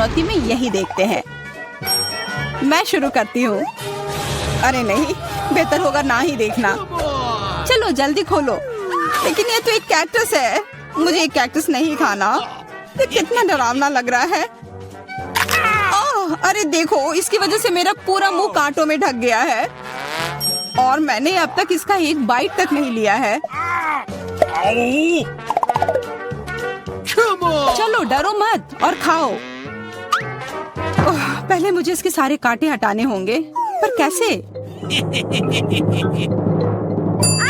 चुनौती में यही देखते हैं। मैं शुरू करती हूँ। अरे नहीं, बेहतर होगा ना ही देखना। चलो जल्दी खोलो। लेकिन ये तो एक कैक्टस है, मुझे एक कैक्टस नहीं खाना। ये कितना डरावना लग रहा है। अरे देखो, इसकी वजह से मेरा पूरा मुंह कांटों में ढक गया है और मैंने अब तक इसका एक बाइट तक नहीं लिया है। चलो डरो मत और खाओ। पहले मुझे इसके सारे कांटे हटाने होंगे, पर कैसे?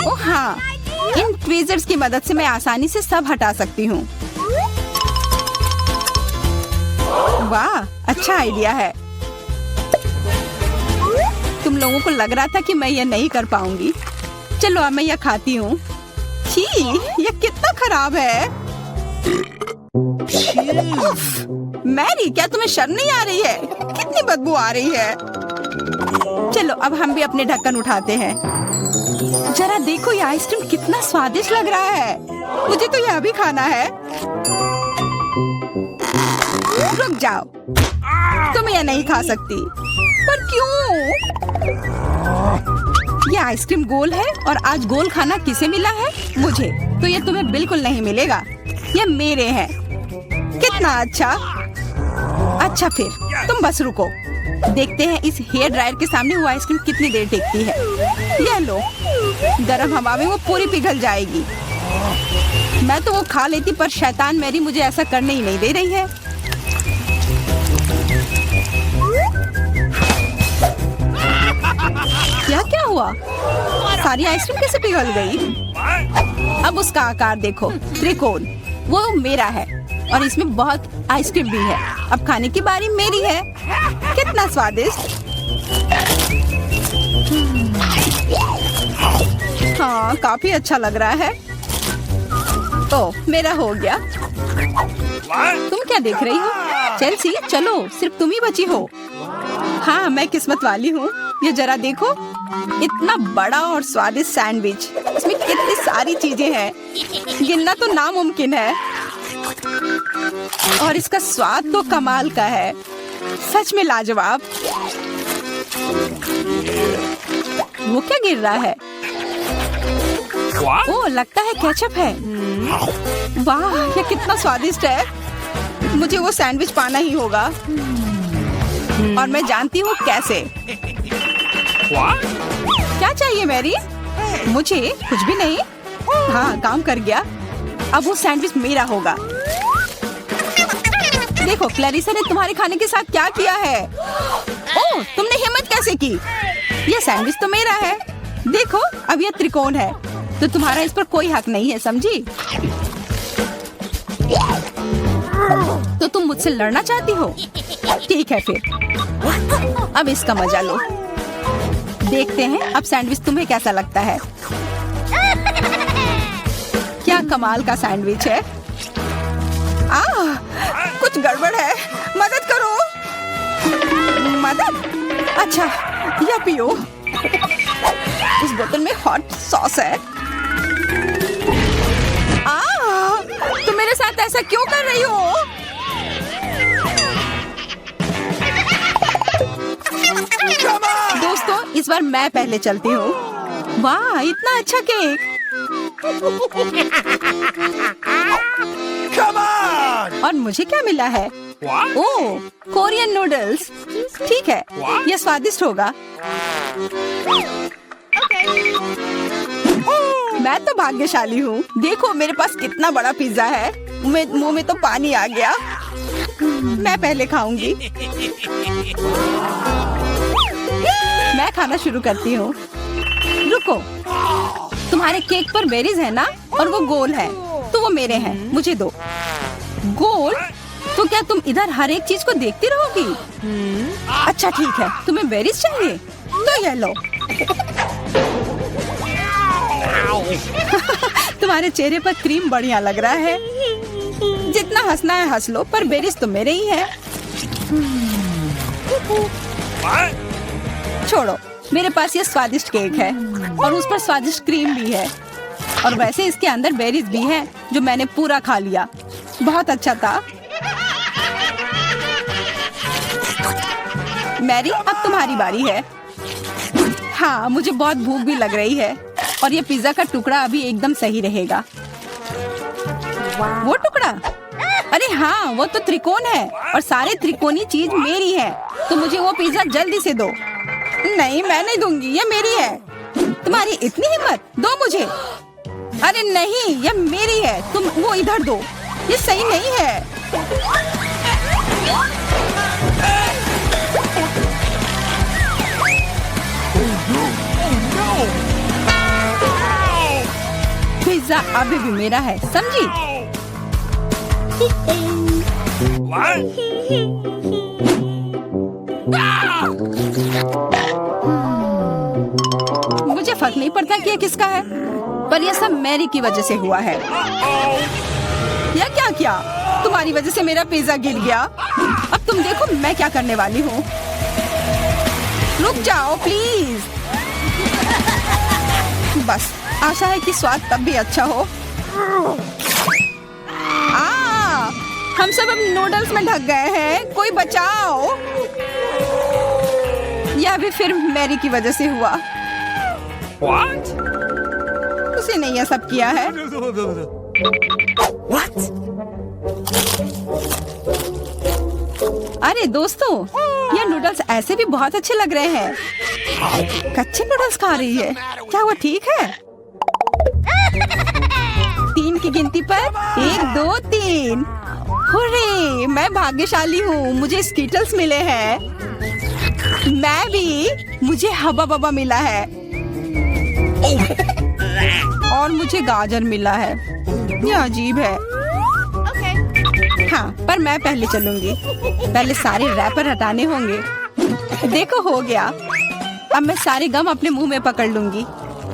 ओह हाँ, इन ट्वीजर्स की मदद से मैं आसानी से सब हटा सकती हूँ। वाह, अच्छा आइडिया है। तुम लोगों को लग रहा था कि मैं ये नहीं कर पाऊंगी। चलो अब मैं ये खाती हूँ। छी, ये कितना खराब है। मैरी, क्या तुम्हें शर्म नहीं आ रही है? कितनी बदबू आ रही है। चलो अब हम भी अपने ढक्कन उठाते हैं। जरा देखो, ये आइसक्रीम कितना स्वादिष्ट लग रहा है। मुझे तो यह भी खाना है। रुक जाओ, तुम यह नहीं खा सकती। पर क्यों? ये आइसक्रीम गोल है और आज गोल खाना किसे मिला है? मुझे। तो ये तुम्हें बिल्कुल नहीं मिलेगा, ये मेरे हैं। कितना अच्छा। अच्छा फिर तुम बस रुको, देखते हैं इस हेयर ड्रायर के सामने वो आइसक्रीम कितनी देर टिकती है। यह लो, गर्म हवा में वो पूरी पिघल जाएगी। मैं तो वो खा लेती, पर शैतान मैरी मुझे ऐसा करने ही नहीं दे रही है। क्या हुआ? सारी आइसक्रीम कैसे पिघल गई? अब उसका आकार देखो, त्रिकोण। वो मेरा है और इसमें बहुत आइसक्रीम भी है। अब खाने की बारी मेरी है। कितना स्वादिष्ट। हाँ, काफी अच्छा लग रहा है। ओह, मेरा हो गया। तुम क्या देख रही हो? चेल्सी, चलो, सिर्फ तुम ही बची हो। हाँ, मैं किस्मत वाली हूँ। ये जरा देखो, इतना बड़ा और स्वादिष्ट सैंडविच। इसमें कितनी सारी चीजें हैं, गिनना तो नामुमकिन है। और इसका स्वाद तो कमाल का है, सच में लाजवाब। वो क्या गिर रहा है? ओह, लगता है केचप है। वाह, ये कितना स्वादिष्ट है। मुझे वो सैंडविच पाना ही होगा और मैं जानती हूँ कैसे। क्या चाहिए मैरी? मुझे कुछ भी नहीं। हाँ, काम कर गया। अब वो सैंडविच मेरा होगा। देखो, क्लैरिसा ने तुम्हारे खाने के साथ क्या किया है। ओह, तुमने हिम्मत कैसे की? ये सैंडविच तो मेरा है। देखो, अब ये त्रिकोण है, तो तुम्हारा इस पर कोई हक नहीं है, समझी? तो तुम मुझसे लड़ना चाहती हो? ठीक है फिर, अब इसका मजा लो। देखते हैं अब सैंडविच तुम्हें कैसा लगता है। क्या कमाल का सैंडविच है। कुछ गड़बड़ है, मदद करो। मदद? अच्छा, यह पियो। उस बोतल में हॉट सॉस है। तुम मेरे साथ ऐसा क्यों कर रही हो? दोस्तों, इस बार मैं पहले चलती हूँ। वाह, इतना अच्छा केक। और मुझे क्या मिला है? ओह, कोरियन नूडल्स। ठीक है, यह स्वादिष्ट होगा। मैं तो भाग्यशाली हूँ। देखो, मेरे पास कितना बड़ा पिज्जा है। मुंह में तो पानी आ गया। मैं पहले खाऊंगी। मैं खाना शुरू करती हूँ। रुको, तुम्हारे केक पर बेरीज है ना, और वो गोल है, तो वो मेरे हैं। मुझे दो। गोल? तो क्या तुम इधर हर एक चीज को देखती रहोगी? अच्छा ठीक है, तुम्हें बेरीज चाहिए तो ये लो। तुम्हारे चेहरे पर क्रीम बढ़िया लग रहा है। जितना हंसना है हंस लो, पर बेरीज तो मेरे ही है। छोड़ो, मेरे पास ये स्वादिष्ट केक है और उस पर स्वादिष्ट क्रीम भी है, और वैसे इसके अंदर बेरीज भी है जो मैंने पूरा खा लिया। बहुत अच्छा था। मैरी, अब तुम्हारी बारी है। हाँ, मुझे बहुत भूख भी लग रही है और ये पिज्जा का टुकड़ा अभी एकदम सही रहेगा। वो टुकड़ा? अरे हाँ, वो तो त्रिकोण है और सारे त्रिकोणी चीज मेरी है, तो मुझे वो पिज्जा जल्दी से दो। नहीं, मैं नहीं दूंगी, ये मेरी है। तुम्हारी इतनी हिम्मत, दो मुझे। अरे नहीं, ये मेरी है, तुम वो इधर दो, ये सही नहीं है। पिज्जा अभी भी मेरा है, समझी? मुझे फर्क नहीं पड़ता कि ये किसका है, पर यह सब मैरी की वजह से हुआ है। यह क्या किया? तुम्हारी वजह से मेरा पिज्जा गिर गया। अब तुम देखो मैं क्या करने वाली हूँ। रुक जाओ प्लीज। बस, आशा है कि स्वाद तब भी अच्छा हो। हम सब अब नूडल्स में ढक गए हैं, कोई बचाओ। यह भी फिर मैरी की वजह से हुआ। What? उसी ने यह सब किया है। What? अरे दोस्तों, ये नूडल्स ऐसे भी बहुत अच्छे लग रहे हैं। कच्चे नूडल्स खा रही है, क्या वो ठीक है? 3 की गिनती पर 1, 2, 3। हुर्रे, मैं भाग्यशाली हूँ, मुझे स्कीटल्स मिले हैं। मैं भी, मुझे हबा बबा मिला है और मुझे गाजर मिला है। यह अजीब है। हाँ, पर मैं पहले चलूंगी। पहले सारे रैपर हटाने होंगे। देखो, हो गया। अब मैं सारे गम अपने मुंह में पकड़ लूंगी।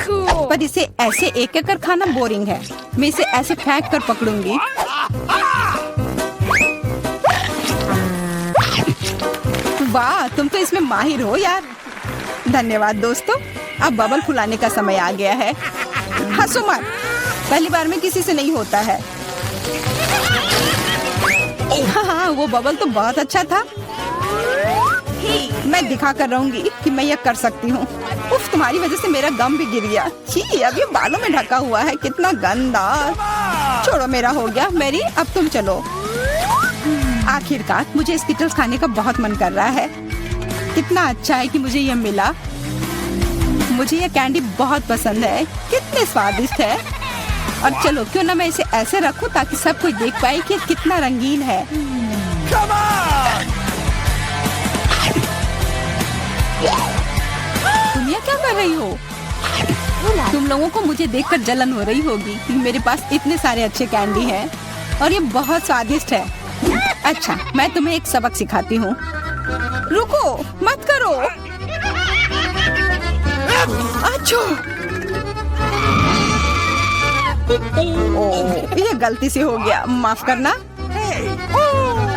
पर इसे ऐसे एक एक कर खाना बोरिंग है। मैं इसे ऐसे फेंक कर पकड़ूंगी। वाह, तुम तो इसमें माहिर हो यार। धन्यवाद दोस्तों। अब बबल फुलाने का समय आ गया है। हंसो मत, पहली बार में किसी से नहीं होता है। हाँ, वो बबल तो बहुत अच्छा था। मैं दिखा कर रहूंगी कि मैं यह कर सकती हूँ। उफ, तुम्हारी वजह से मेरा गम भी गिर गया। छी, अब ये बालों में ढका हुआ है, कितना गंदा। छोड़ो, मेरा हो गया। मैरी, अब तुम चलो। आखिरकार मुझे स्किटल्स खाने का बहुत मन कर रहा है। कितना अच्छा है कि मुझे यह मिला। मुझे यह कैंडी बहुत पसंद है, कितने स्वादिष्ट है। और चलो, क्यों ना मैं इसे ऐसे रखूं ताकि सब कोई देख पाए कि कितना रंगीन है। तुम ये क्या कर रही हो? तुम लोगों को मुझे देखकर जलन हो रही होगी कि मेरे पास इतने सारे अच्छे कैंडी हैं और ये बहुत स्वादिष्ट है। अच्छा, मैं तुम्हें एक सबक सिखाती हूँ। रुको, मत करो। अच्छा, ओह, ये गलती से हो गया, माफ करना।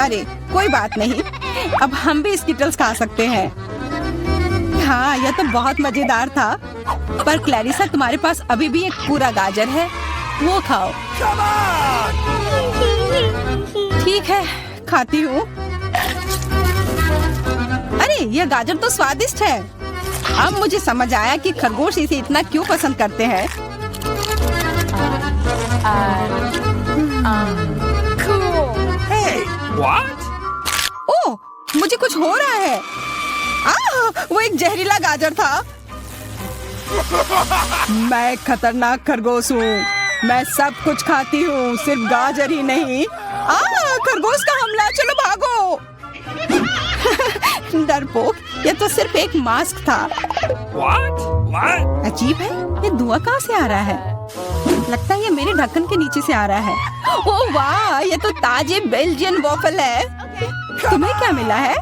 अरे कोई बात नहीं, अब हम भी स्किटल्स खा सकते हैं। हाँ, यह तो बहुत मजेदार था। पर क्लैरिसा, तुम्हारे पास अभी भी एक पूरा गाजर है, वो खाओ। ठीक है, खाती हूँ। अरे, यह गाजर तो स्वादिष्ट है। अब मुझे समझ आया कि खरगोश इसे इतना क्यों पसंद करते हैं। What? ओह, मुझे कुछ हो रहा है। वो एक जहरीला गाजर था। मैं खतरनाक खरगोश हूँ। मैं सब कुछ खाती हूँ, सिर्फ गाजर ही नहीं। खरगोश का हमला, चलो भागो। डरपोक, ये तो सिर्फ एक मास्क था। What? What? अजीब है, ये धुआं कहाँ से आ रहा है? लगता है ये मेरे ढक्कन के नीचे से आ रहा है। ओह वाह, ये तो ताजे बेल्जियन वॉफल है। तुम्हें क्या मिला है?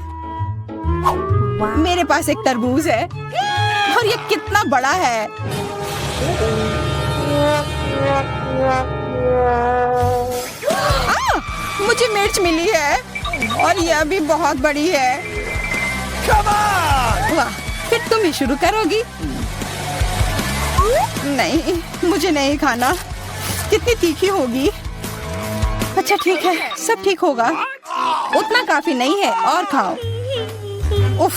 मेरे पास एक तरबूज है और ये कितना बड़ा है। मुझे मिर्च मिली है और यह भी बहुत बड़ी है। वाह, फिर तुम ही शुरू करोगी? नहीं, मुझे नहीं खाना। कितनी तीखी होगी। अच्छा ठीक है, सब ठीक होगा। उतना काफी नहीं है, और खाओ। उफ,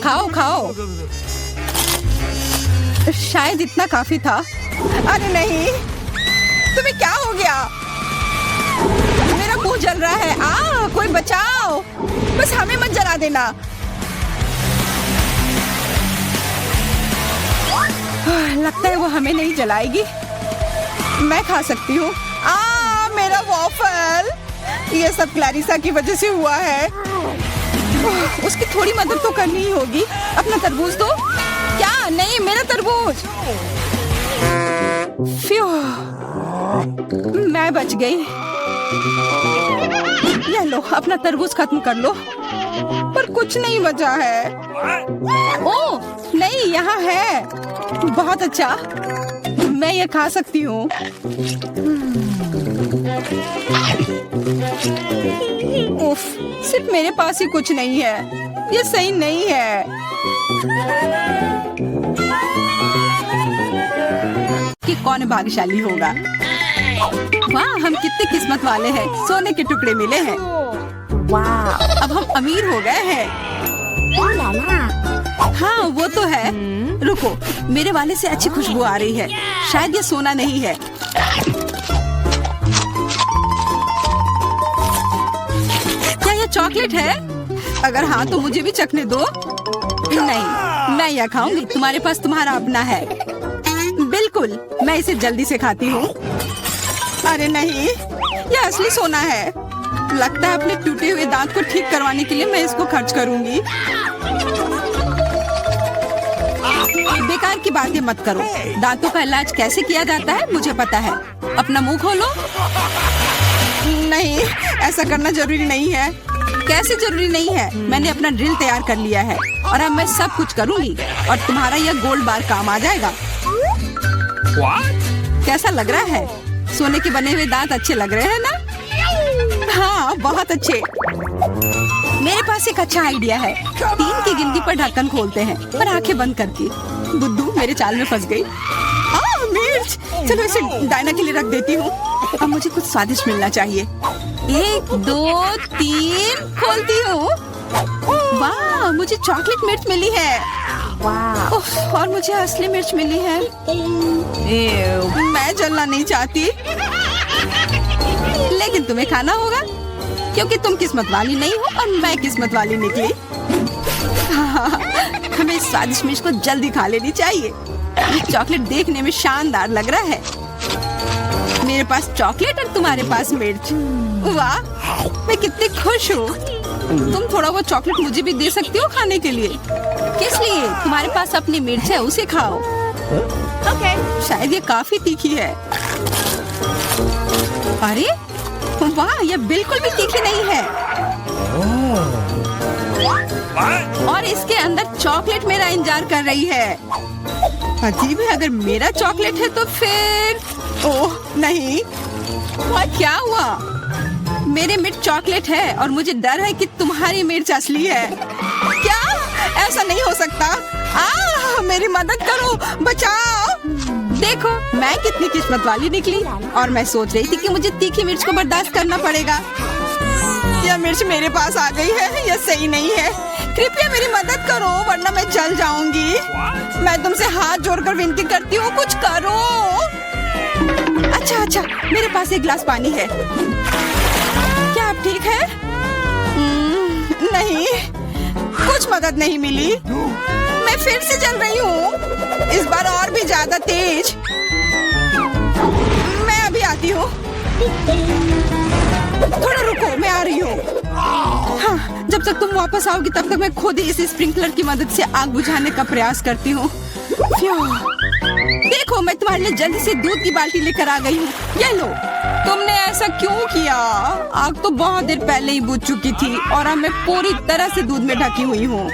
खाओ खाओ। शायद इतना काफी था। अरे नहीं, तुम्हें क्या हो गया? मेरा मुंह जल रहा है। कोई बचाओ, बस हमें मत जला देना। लगता है वो हमें नहीं जलाएगी। मैं खा सकती हूँ। मेरा वॉफल। ये सब क्लैरिसा की वजह से हुआ है। उसकी थोड़ी मदद तो करनी ही होगी। अपना तरबूज दो। क्या? नहीं, मेरा तरबूज। फ्यू, मैं बच गई। ये लो, अपना तरबूज खत्म कर लो। पर कुछ नहीं बचा है। ओह नहीं, यहाँ है। बहुत अच्छा, मैं ये खा सकती हूँ। उफ, सिर्फ मेरे पास ही कुछ नहीं है। ये सही नहीं है। कि कौन भाग्यशाली होगा। वाह, हम कितने किस्मत वाले हैं। सोने के टुकड़े मिले हैं। वाह, अब हम अमीर हो गए हैं। हाँ वो तो है। रुको, मेरे वाले से अच्छी खुशबू आ रही है। शायद ये सोना नहीं है। क्या ये चॉकलेट है? अगर हाँ तो मुझे भी चखने दो। नहीं, मैं यह खाऊंगी। तुम्हारे पास तुम्हारा अपना है। बिल्कुल, मैं इसे जल्दी से खाती हूँ। अरे नहीं, यह असली सोना है। लगता है अपने टूटे हुए दांत को ठीक करवाने के लिए मैं इसको खर्च करूंगी। बेकार की बातें मत करो। दांतों का इलाज कैसे किया जाता है मुझे पता है। अपना मुंह खोलो। नहीं, ऐसा करना जरूरी नहीं है। कैसे जरूरी नहीं है? मैंने अपना ड्रिल तैयार कर लिया है और अब मैं सब कुछ करूंगी और तुम्हारा यह गोल्ड बार काम आ जाएगा। कैसा लग रहा है? सोने के बने हुए दांत अच्छे लग रहे हैं ना? हाँ, बहुत अच्छे। मेरे पास एक अच्छा आइडिया है। 3 की गिनती पर ढक्कन खोलते हैं और आंखें बंद करके। बुद्धू मेरे चाल में फंस गई। मिर्च। चलो इसे डायना के लिए रख देती हूँ। अब मुझे कुछ स्वादिष्ट मिलना चाहिए। 1 2 3 खोलती हूँ। वाह, मुझे चॉकलेट मिर्च मिली है। और मुझे असली मिर्च मिली है। मैं जलना नहीं चाहती, लेकिन तुम्हें खाना होगा क्योंकि तुम किस्मत वाली नहीं हो और मैं किस्मत वाली निकली। हमें इस स्वादिष्ट मिर्च को जल्दी खा लेनी चाहिए। ये चॉकलेट देखने में शानदार लग रहा है। मेरे पास चॉकलेट और तुम्हारे पास मिर्च। वाह, मैं कितनी खुश हूँ। तुम थोड़ा वो चॉकलेट मुझे भी दे सकती हो खाने के लिए। किस लिए? तुम्हारे पास अपनी मिर्च है, उसे खाओ। शायद ये काफी तीखी है। अरे वाह, ये बिल्कुल भी तीखी नहीं है। और इसके अंदर चॉकलेट मेरा इंतजार कर रही है। अजीब है, अगर मेरा चॉकलेट है तो फिर ओह नहीं, क्या हुआ? मेरे मिर्च चॉकलेट है और मुझे डर है कि तुम्हारी मिर्च असली है। क्या? ऐसा नहीं हो सकता। मेरी मदद करो, बचाओ। देखो मैं कितनी किस्मत वाली निकली और मैं सोच रही थी कि मुझे तीखी मिर्च को बर्दाश्त करना पड़ेगा। यह मिर्च मेरे पास आ गई है। यह सही नहीं है। कृपया मेरी मदद करो वरना मैं जल जाऊंगी। मैं तुमसे हाथ जोड़कर विनती करती हूँ, कुछ करो। अच्छा, मेरे पास एक गिलास पानी है। क्या आप ठीक है? नहीं, कुछ मदद नहीं मिली। मैं फिर से जल रही हूँ, इस बार और भी ज्यादा तेज। मैं अभी आती हूँ। थोड़ा रुको, मैं आ रही हूँ। हाँ, जब तक तुम वापस आओगी तब तक मैं खुद ही इस स्प्रिंकलर की मदद से आग बुझाने का प्रयास करती हूँ। देखो, मैं तुम्हारे लिए जल्दी से दूध की बाल्टी लेकर आ गई हूँ। ये लो। तुमने ऐसा क्यों किया? आग तो बहुत देर पहले ही बुझ चुकी थी और अब मैं पूरी तरह से दूध में ढकी हुई हूँ।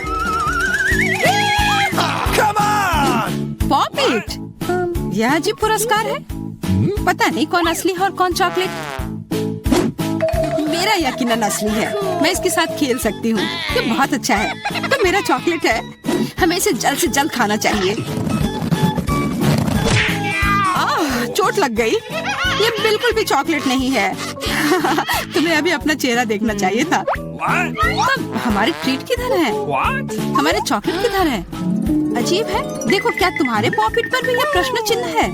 पॉप इट, यह अजीब पुरस्कार है। पता नहीं कौन असली है और कौन चॉकलेट। मेरा यकीनन असली है। मैं इसके साथ खेल सकती हूँ। ये बहुत अच्छा है। तो मेरा चॉकलेट है। हमें इसे जल्द से जल्द खाना चाहिए। चोट चोट लग गई। ये बिल्कुल भी चॉकलेट नहीं है। तुम्हें अभी अपना चेहरा देखना चाहिए था। What? तब हमारे ट्रीट किधर है? What? हमारे चॉकलेट किधर है? अजीब है। देखो, क्या तुम्हारे पॉकेट पर भी यह प्रश्न चिन्ह है?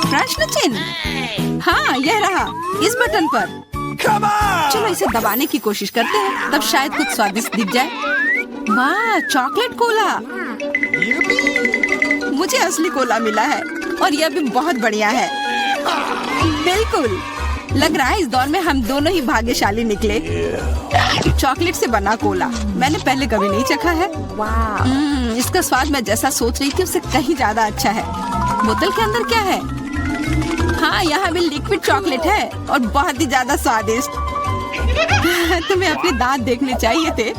प्रश्न चिन्ह? हाँ, यह रहा इस बटन पर। Come on! चलो इसे दबाने की कोशिश करते हैं, तब शायद कुछ स्वादिष्ट दिख जाए। वाह, चॉकलेट कोला। मुझे असली कोला मिला है और यह भी बहुत बढ़िया है। बिल्कुल, लग रहा है इस दौर में हम दोनों ही भाग्यशाली निकले। चॉकलेट से बना कोला मैंने पहले कभी नहीं चखा है। इसका स्वाद मैं जैसा सोच रही थी उससे कहीं ज्यादा अच्छा है। बोतल के अंदर क्या है? हाँ, यहाँ भी लिक्विड चॉकलेट है और बहुत ही ज्यादा स्वादिष्ट। तुम्हें अपने दांत देखने चाहिए थे।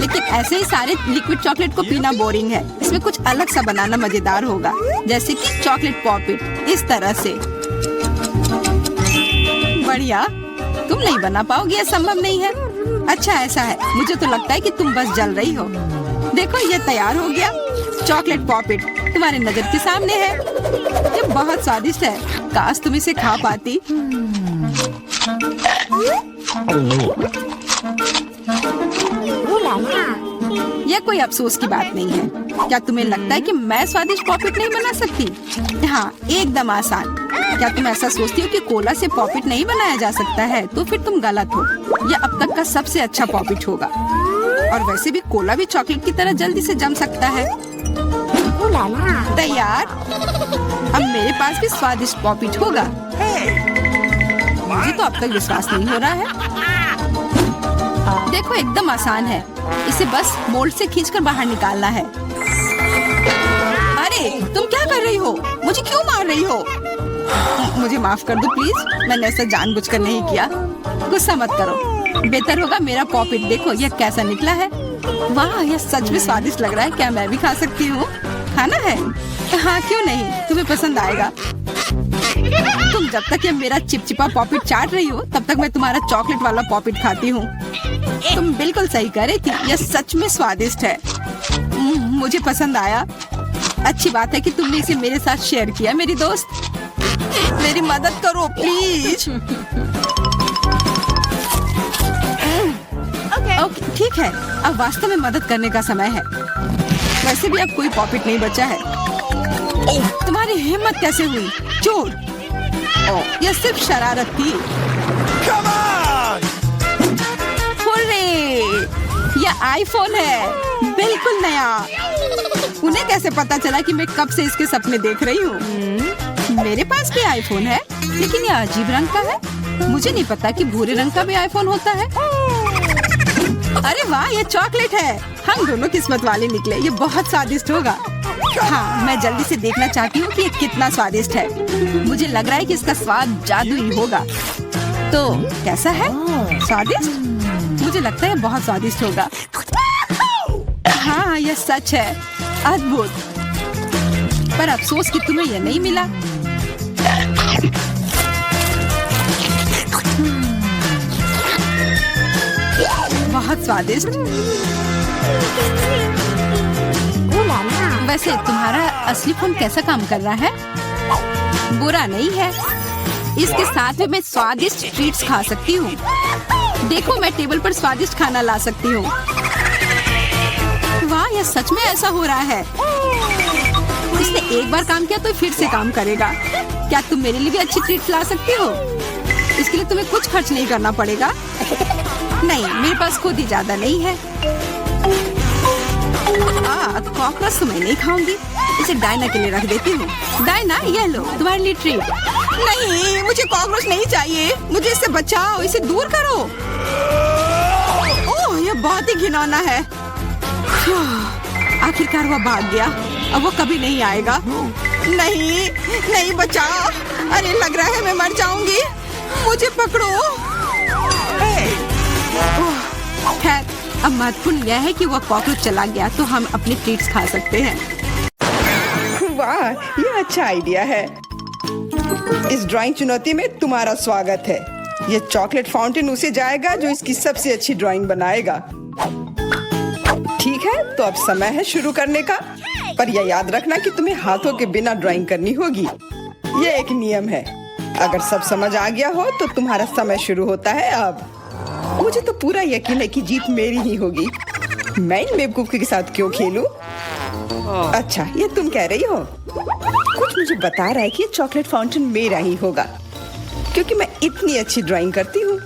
लेकिन ऐसे ही सारे लिक्विड चॉकलेट को पीना बोरिंग है। इसमें कुछ अलग सा बनाना मजेदार होगा, जैसे कि चॉकलेट पॉपिट इस तरह से। बढ़िया। तुम नहीं बना पाओगे, यह संभव नहीं है। अच्छा, ऐसा है। मुझे तो लगता है कि तुम बस जल रही हो। देखो, ये तैयार हो गया। चॉकलेट पॉपिट तुम्हारे नजर के सामने है। ये बहुत स्वादिष्ट है। काश तुम इसे खा पाती। यह कोई अफसोस की बात नहीं है। क्या तुम्हें लगता है कि मैं स्वादिष्ट पॉपिट नहीं बना सकती? हाँ, एकदम आसान। क्या तुम ऐसा सोचती हो कि कोला से पॉपिट नहीं बनाया जा सकता है? तो फिर तुम गलत हो। यह अब तक का सबसे अच्छा पॉपिट होगा। और वैसे भी कोला भी चॉकलेट की तरह जल्दी से जम सकता है। तैयार। अब मेरे पास भी स्वादिष्ट पॉपिट होगा। मुझे तो अब तक विश्वास नहीं हो रहा है। देखो, एकदम आसान है। इसे बस मोल्ड से खींचकर बाहर निकालना है। अरे, तुम क्या कर रही हो? मुझे क्यों मार रही हो? मुझे माफ कर दो प्लीज। मैंने ऐसा जानबूझकर नहीं किया। गुस्सा मत करो। बेहतर होगा मेरा पॉपिट देखो यह कैसा निकला है। वाह, यह सच में स्वादिष्ट लग रहा है। क्या मैं भी खा सकती हूँ? खाना है? हाँ, क्यों नहीं, तुम्हें पसंद आएगा। तुम जब तक ये मेरा चिपचिपा पॉपिट चाट रही हो तब तक मैं तुम्हारा चॉकलेट वाला पॉपिट खाती हूँ। तुम बिल्कुल सही कह रही थी, यह सच में स्वादिष्ट है। मुझे पसंद आया। अच्छी बात है कि तुमने इसे मेरे साथ शेयर किया। मेरी दोस्त, मेरी मदद करो प्लीज। ओके, ठीक है। अब वास्तव में मदद करने का समय है। वैसे भी अब कोई पॉपिट नहीं बचा है। तुम्हारी हिम्मत कैसे हुई? चोर! यह सिर्फ शरारत थी। Come on! हुर्रे! यह आईफोन है, बिल्कुल नया। उन्हें कैसे पता चला कि मैं कब से इसके सपने देख रही हूँ? मेरे पास भी आईफोन है, लेकिन यह अजीब रंग का है। मुझे नहीं पता कि भूरे रंग का भी आईफोन होता है। अरे वाह, ये चॉकलेट है। हम दोनों किस्मत वाले निकले। ये बहुत स्वादिष्ट होगा। हाँ, मैं जल्दी से देखना चाहती हूँ कि ये कितना स्वादिष्ट है। मुझे लग रहा है कि इसका स्वाद जादुई होगा। तो कैसा है? स्वादिष्ट? मुझे लगता है बहुत स्वादिष्ट होगा। हाँ, यह सच है। अद्भुत। पर अफसोस कि तुम्हें यह नहीं मिला। बहुत स्वादिष्ट। वैसे तुम्हारा असली फोन कैसा काम कर रहा है? बुरा नहीं है। इसके साथ में मैं स्वादिष्ट ट्रीट्स खा सकती हूँ। देखो, मैं टेबल पर स्वादिष्ट खाना ला सकती हूँ। वाह, यह सच में ऐसा हो रहा है। इसने एक बार काम किया तो फिर से काम करेगा। क्या तुम मेरे लिए भी अच्छी ट्रीट्स ला सकती हो? इसके लिए तुम्हें कुछ खर्च नहीं करना पड़ेगा। नहीं, मेरे पास खुद ही ज्यादा नहीं है। कॉकरोच तो मैं नहीं खाऊंगी। इसे डायना के लिए रख देती हूँ। डायना, ये लो तुम्हारे लिए ट्रीट। नहीं, मुझे कॉकरोच नहीं चाहिए। मुझे इससे बचाओ, इसे दूर करो। ओह, ये बहुत ही घिनौना है। आखिरकार वह भाग गया। अब वो कभी नहीं आएगा। नहीं, नहीं, बचाओ। अरे, लग रहा है मैं मर जाऊंगी। मुझे पकड़ो। खैर, अब महत्वपूर्ण यह है कि वह कॉकरोच चला गया तो हम अपनी ट्रीट्स खा सकते हैं। वाह, यह अच्छा आइडिया है। इस ड्राइंग चुनौती में तुम्हारा स्वागत है। यह चॉकलेट फाउंटेन उसे जाएगा जो इसकी सबसे अच्छी ड्राइंग बनाएगा। ठीक है, तो अब समय है शुरू करने का। पर यह याद रखना कि तुम्हें हाथों के बिना ड्राइंग करनी होगी। ये एक नियम है। अगर सब समझ आ गया हो तो तुम्हारा समय शुरू होता है अब। मुझे तो पूरा यकीन है कि जीत मेरी ही होगी। मैं इन बेवकूफ के साथ क्यों खेलूं? अच्छा, ये तुम कह रही हो? कुछ मुझे बता रहा है कि ये चॉकलेट फाउंटेन मेरा ही होगा, क्योंकि मैं इतनी अच्छी ड्राइंग करती हूँ।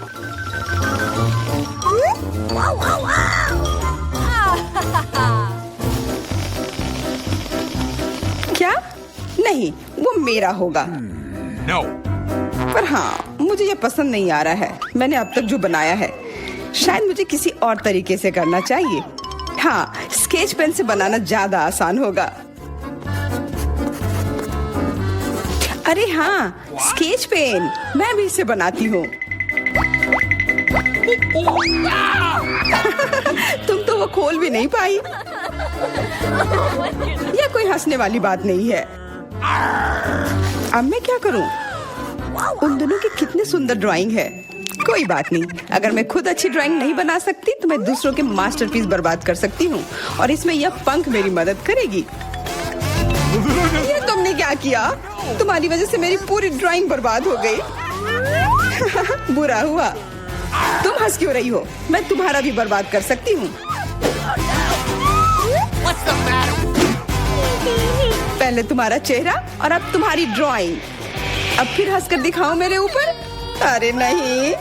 क्या? नहीं, वो मेरा होगा। No. पर हाँ, मुझे ये पसंद नहीं आ रहा है। मैंने अब तक जो बनाया है, शायद मुझे किसी और तरीके से करना चाहिए। हाँ, स्केच पेन से बनाना ज्यादा आसान होगा। अरे हाँ, स्केच पेन, मैं भी इसे बनाती हूँ। तुम तो वो खोल भी नहीं पाई। यह कोई हंसने वाली बात नहीं है। अब मैं क्या करूं? उन दोनों की कितनी सुंदर ड्राइंग है। कोई बात नहीं, अगर मैं खुद अच्छी ड्राइंग नहीं बना सकती तो मैं दूसरों के मास्टरपीस बर्बाद कर सकती हूँ, और इसमें यह पंख मेरी मदद करेगी। ये तुमने क्या किया? तुम्हारी वजह से मेरी पूरी ड्राइंग बर्बाद हो गई। बुरा हुआ। तुम हंस क्यों रही हो? मैं तुम्हारा भी बर्बाद कर सकती हूँ। पहले तुम्हारा चेहरा और अब तुम्हारी ड्राइंग। अब फिर हंसकर दिखाओ मेरे ऊपर। अरे नहीं,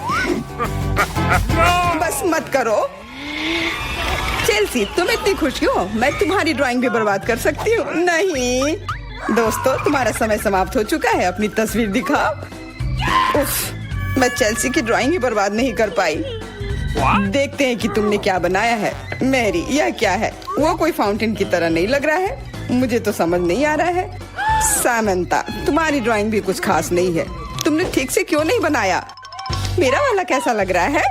बस मत करो। चेल्सी, तुम इतनी खुश हो? मैं तुम्हारी ड्राइंग भी बर्बाद कर सकती हूँ। नहीं दोस्तों, तुम्हारा समय समाप्त हो चुका है। अपनी तस्वीर दिखाओ। उफ, मैं चेल्सी की ड्राइंग ही बर्बाद नहीं कर पाई। देखते हैं कि तुमने क्या बनाया है। मैरी, यह क्या है? वो कोई फाउंटेन की तरह नहीं लग रहा है। मुझे तो समझ नहीं आ रहा है। सामंता, तुम्हारी ड्राइंग भी कुछ खास नहीं है। तुमने ठीक से क्यों नहीं बनाया? मेरा वाला कैसा लग रहा है?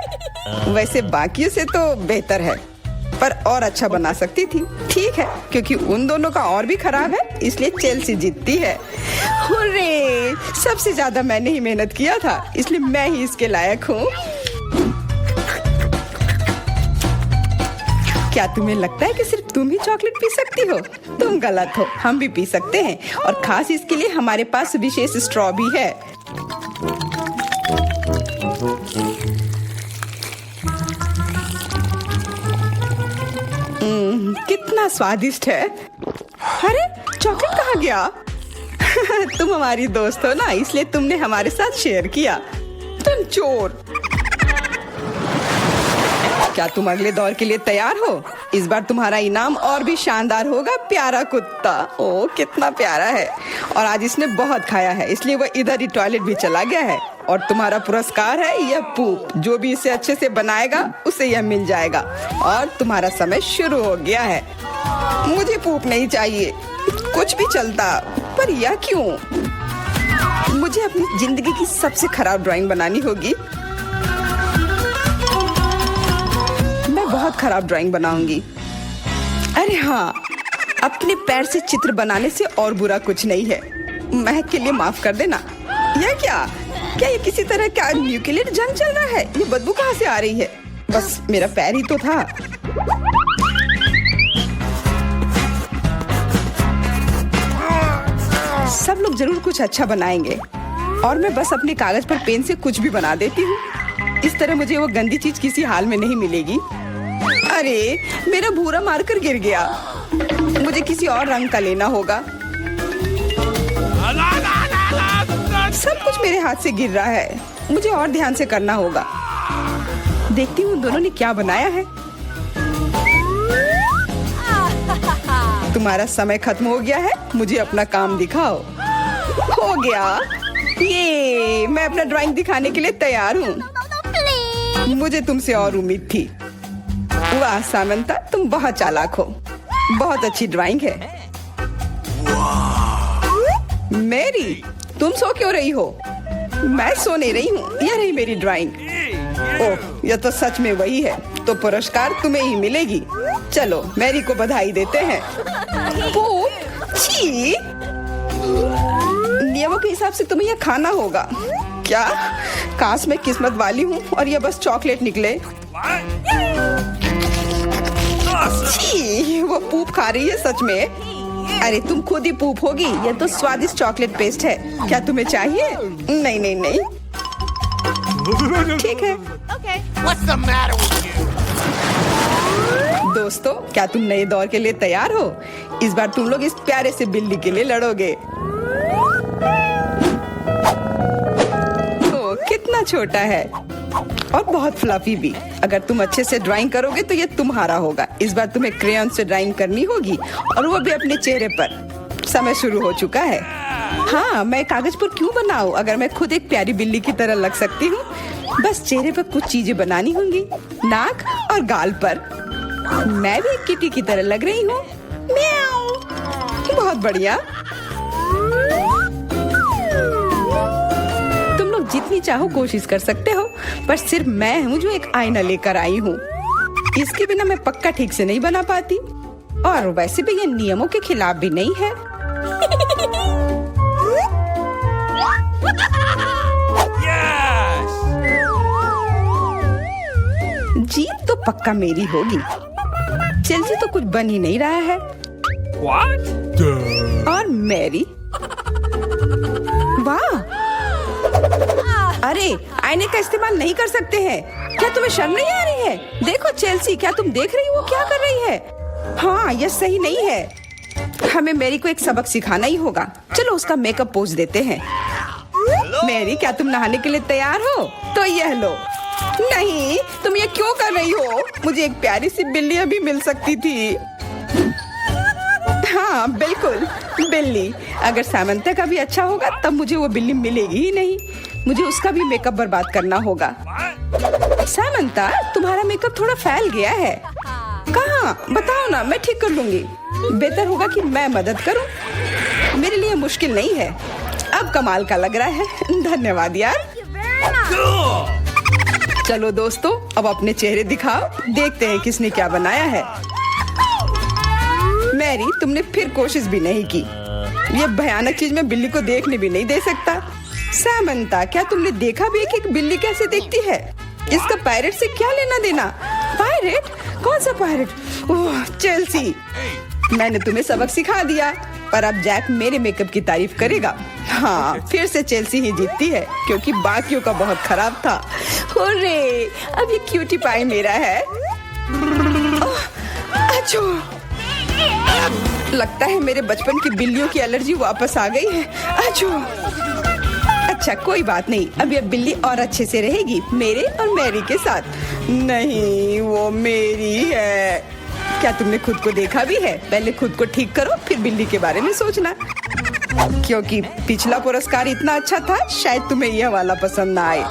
वैसे बाकियों से तो बेहतर है, पर और अच्छा बना सकती थी। ठीक है, क्योंकि उन दोनों का और भी खराब है, इसलिए चेल्सी जीतती है। हुर्रे! सबसे ज्यादा मैंने ही मेहनत किया था, इसलिए मैं ही इसके लायक हूँ। क्या तुम्हें लगता है कि सिर्फ तुम ही चॉकलेट पी सकती हो? तुम गलत हो, हम भी पी सकते हैं, और खास इसके लिए हमारे पास विशेष स्ट्रॉ भी है। कितना स्वादिष्ट है। अरे, चॉकलेट कहाँ गया? तुम हमारी दोस्त हो ना, इसलिए तुमने हमारे साथ शेयर किया। तुम चोर। क्या तुम अगले दौर के लिए तैयार हो? इस बार तुम्हारा इनाम और भी शानदार होगा। प्यारा कुत्ता, ओ कितना प्यारा है, और आज इसने बहुत खाया है, इसलिए वह इधर ही टॉयलेट भी चला गया है। और तुम्हारा पुरस्कार है यह पूप। जो भी इसे अच्छे से बनाएगा उसे यह मिल जाएगा। और तुम्हारा समय शुरू हो गया है। मुझे पूप नहीं चाहिए, कुछ भी चलता, पर यह क्यों? मुझे अपनी जिंदगी की सबसे खराब ड्राइंग बनानी होगी। मैं बहुत खराब ड्राइंग बनाऊंगी। अरे हाँ, अपने पैर से चित्र बनाने से और बुरा कुछ नहीं है। महक के लिए माफ कर देना। यह क्या ये किसी तरह का न्यूक्लियर जंग चल रहा है? ये बदबू कहाँ से आ रही है? बस मेरा पैर ही तो था। सब लोग जरूर कुछ अच्छा बनाएंगे, और मैं बस अपने कागज पर पेन से कुछ भी बना देती हूँ। इस तरह मुझे वो गंदी चीज किसी हाल में नहीं मिलेगी। अरे, मेरा भूरा मार्कर गिर गया। मुझे किसी और रंग का लेना होगा। सब कुछ मेरे हाथ से गिर रहा है। मुझे और ध्यान से करना होगा। देखती हूँ दोनों ने क्या बनाया है। तुम्हारा समय खत्म हो गया है, मुझे अपना काम दिखाओ। हो गया, ये मैं अपना ड्राइंग दिखाने के लिए तैयार हूँ। मुझे तुमसे और उम्मीद थी। वाह सामंता, तुम बहुत चालाक हो। बहुत अच्छी ड्राइंग है। मैरी, तुम सो क्यों रही हो? मैं सो नहीं रही हूँ, यह रही मेरी ड्राइंग। ओह, यह तो सच में वही है। तो पुरस्कार तुम्हें ही मिलेगी। चलो मैरी को बधाई देते हैं। छी! नियमों के हिसाब से तुम्हें यह खाना होगा। क्या? काश मैं किस्मत वाली हूँ और यह बस चॉकलेट निकले। छी! वो पूप खा रही है सच में। अरे तुम खुद ही पूप होगी, ये तो स्वादिष्ट चॉकलेट पेस्ट है। क्या तुम्हें चाहिए? नहीं नहीं नहीं, ठीक है। What's the matter with you? दोस्तों, क्या तुम नए दौर के लिए तैयार हो? इस बार तुम लोग इस प्यारे से बिल्ली के लिए लड़ोगे। ओ, कितना छोटा है और बहुत फ्लफी भी। अगर तुम अच्छे से ड्राइंग करोगे तो ये तुम्हारा होगा। इस बार तुम्हें क्रेयॉन से ड्राइंग करनी होगी और वो भी अपने चेहरे पर। समय शुरू हो चुका है। हाँ, मैं कागज पर क्यों बनाऊं अगर मैं खुद एक प्यारी बिल्ली की तरह लग सकती हूँ। बस चेहरे पर कुछ चीजें बनानी होंगी, नाक और गाल पर। मैं भी एक किटी की तरह लग रही हूँ। म्याऊ। बहुत बढ़िया। तुम लोग जितनी चाहो कोशिश कर सकते हो, पर सिर्फ मैं हूँ जो एक आईना लेकर आई हूँ। इसके बिना मैं पक्का ठीक से नहीं बना पाती, और वैसे भी ये नियमों के खिलाफ भी नहीं है। Yes! जीत तो पक्का मेरी होगी। चेल्सी तो कुछ बन ही नहीं रहा है। What? और मैरी, वाह! अरे, आईने का इस्तेमाल नहीं कर सकते हैं। क्या तुम्हें शर्म नहीं आ रही है? देखो चेल्सी, क्या तुम देख रही हो वो क्या कर रही है? हाँ, यह सही नहीं है। हमें मैरी को एक सबक सिखाना ही होगा। चलो उसका मेकअप पोज देते हैं। मैरी, क्या तुम नहाने के लिए तैयार हो? तो यह लो। नहीं, तुम ये क्यों कर रही हो? मुझे एक प्यारी सी बिल्ली अभी मिल सकती थी। हाँ बिल्कुल, बिल्ली। अगर सामंता का भी अच्छा होगा तब मुझे वो बिल्ली मिलेगी ही नहीं। मुझे उसका भी मेकअप बर्बाद करना होगा। सामंता, तुम्हारा मेकअप थोड़ा फैल गया है। कहाँ? बताओ ना, मैं ठीक कर लूंगी। बेहतर होगा कि मैं मदद करूं। मेरे लिए मुश्किल नहीं है। अब कमाल का लग रहा है। धन्यवाद यार। चलो दोस्तों, अब अपने चेहरे दिखाओ। देखते हैं किसने क्या बनाया है। मैरी, तुमने फिर कोशिश भी नहीं की। ये भयानक चीज मैं बिल्ली को देखने भी नहीं दे सकता। सामंता, क्या तुमने देखा भी है कि एक बिल्ली कैसे दिखती है? इसका पायरेट से क्या लेना देना? पायरेट? कौन सा पायरेट? ओह, चेल्सी, मैंने तुम्हें सबक सिखा दिया, पर अब जैक मेरे मेकअप की तारीफ करेगा। हाँ, फिर से चेल्सी ही जीतती है क्योंकि बाकियों का बहुत खराब था। हुर्रे, अब ये क्यूटी पाई मेरा है। अच्छो, लगता है मेरे बचपन की बिल्लियों की एलर्जी वापस आ गई है। अच्छो, अच्छा कोई बात नहीं, अब ये बिल्ली और अच्छे से रहेगी मेरे और मैरी के साथ। नहीं, वो मेरी है। क्या तुमने खुद को देखा भी है? पहले खुद को ठीक करो, फिर बिल्ली के बारे में सोचना। क्योंकि पिछला पुरस्कार इतना अच्छा था, शायद तुम्हें यह वाला पसंद ना आए।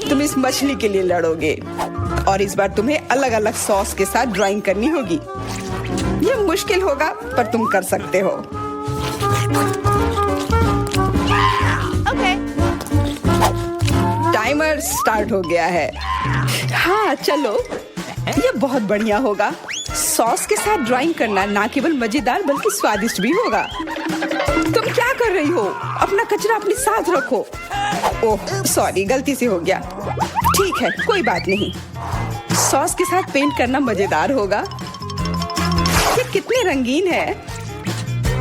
तुम इस मछली के लिए लड़ोगे और इस बार तुम्हें अलग अलग सॉस के साथ ड्राइंग करनी होगी। यह मुश्किल होगा, पर तुम कर सकते हो। टाइमर स्टार्ट हो गया है। हाँ चलो, ये बहुत बढ़िया होगा। सॉस के साथ ड्राइंग करना ना केवल मजेदार बल्कि स्वादिष्ट भी होगा। तुम क्या कर रही हो? अपना कचरा अपने साथ रखो। ओह सॉरी, गलती से हो गया। ठीक है, कोई बात नहीं। सॉस के साथ पेंट करना मजेदार होगा। ये कितने रंगीन है,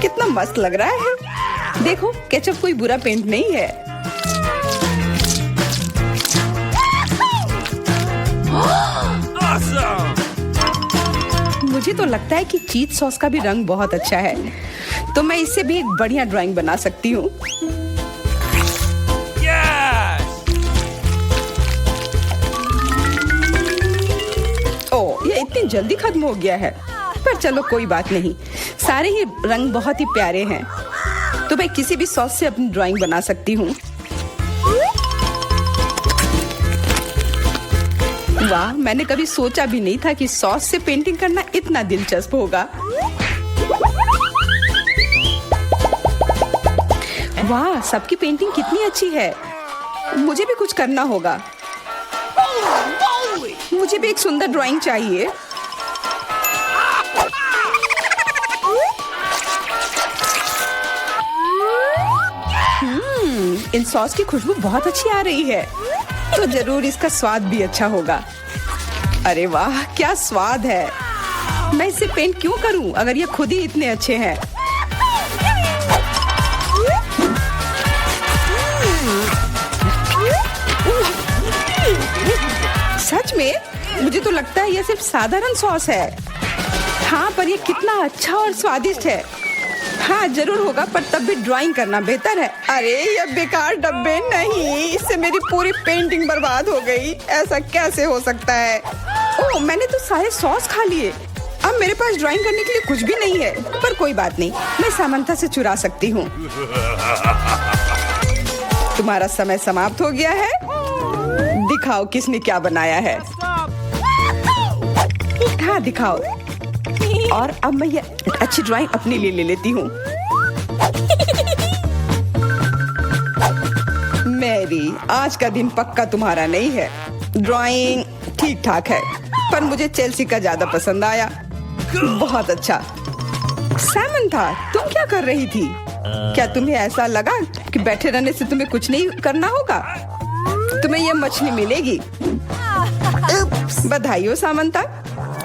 कितना मस्त लग रहा है। देखो, केचप कोई बुरा पेंट नहीं है। Awesome! मुझे तो लगता है कि चीज सॉस का भी रंग बहुत अच्छा है, तो मैं इससे भी एक बढ़िया ड्राइंग बना सकती हूँ। Yes! ओह, ये इतनी जल्दी खत्म हो गया है, पर चलो कोई बात नहीं। सारे ही रंग बहुत ही प्यारे हैं, तो मैं किसी भी सॉस से अपनी ड्राइंग बना सकती हूँ। वाह, मैंने कभी सोचा भी नहीं था कि सॉस से पेंटिंग करना इतना दिलचस्प होगा। वाह, सबकी पेंटिंग कितनी अच्छी है। मुझे भी कुछ करना होगा। मुझे भी एक सुंदर ड्राइंग चाहिए। इन सॉस की खुशबू बहुत अच्छी आ रही है, तो जरूर इसका स्वाद भी अच्छा होगा। अरे वाह, क्या स्वाद है। मैं इसे पेंट क्यों करूं अगर ये खुद ही इतने अच्छे हैं। में? मुझे तो लगता है ये सिर्फ साधारण सॉस है। हाँ, पर ये कितना अच्छा और स्वादिष्ट है। हाँ जरूर होगा, पर तब भी ड्राइंग करना बेहतर है। अरे ये बेकार डब्बे, नहीं, इससे मेरी पूरी पेंटिंग बर्बाद हो गई। ऐसा कैसे हो सकता है? ओह, मैंने तो सारे सॉस खा लिए। अब मेरे पास ड्राइंग करने के लिए कुछ भी नहीं है। पर कोई बात नहीं, मैं सामंथा से चुरा सकती हूँ। तुम्हारा समय समाप्त हो गया है। दिखाओ किसने क्या बनाया है। हाँ दिखाओ। और अब मैं ये अच्छी ड्राइंग अपने लिए ले लेती हूँ। मैरी, आज का दिन पक्का तुम्हारा नहीं है। ड्राइंग ठीक ठाक है, पर मुझे चेल्सी का ज्यादा पसंद आया। बहुत अच्छा। सामंथा, तुम क्या कर रही थी? क्या तुम्हें ऐसा लगा कि बैठे रहने से तुम्हें कुछ नहीं करना होगा? तुम्हें यह मछली मिलेगी। बधाई हो सामंथा,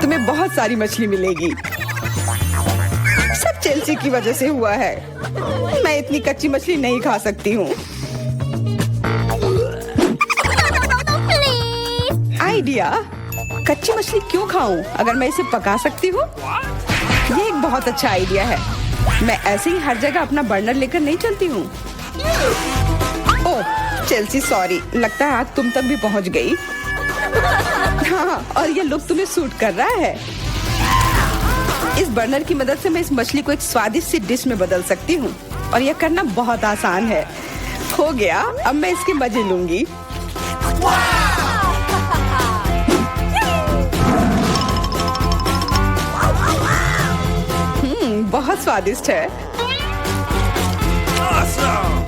तुम्हें बहुत सारी मछली मिलेगी। सब चेल्सी की वजह से हुआ है। मैं इतनी कच्ची मछली नहीं खा सकती हूँ। आइडिया, कच्ची मछली क्यों खाऊं अगर मैं इसे पका सकती हूँ? ये एक बहुत अच्छा आइडिया है। मैं ऐसे ही हर जगह अपना बर्नर लेकर नहीं चलती हूँ। ओह चेल्सी, सॉरी, लगता है आग तुम तक भी पहुँच गई। हाँ, और ये लुक तुम्हें सूट कर रहा है। इस बर्नर की मदद से मैं इस मछली को एक स्वादिष्ट सी डिश में बदल सकती हूँ, और यह करना बहुत आसान है। हो गया, अब मैं इसके मजे लूंगी। बहुत स्वादिष्ट है। Awesome!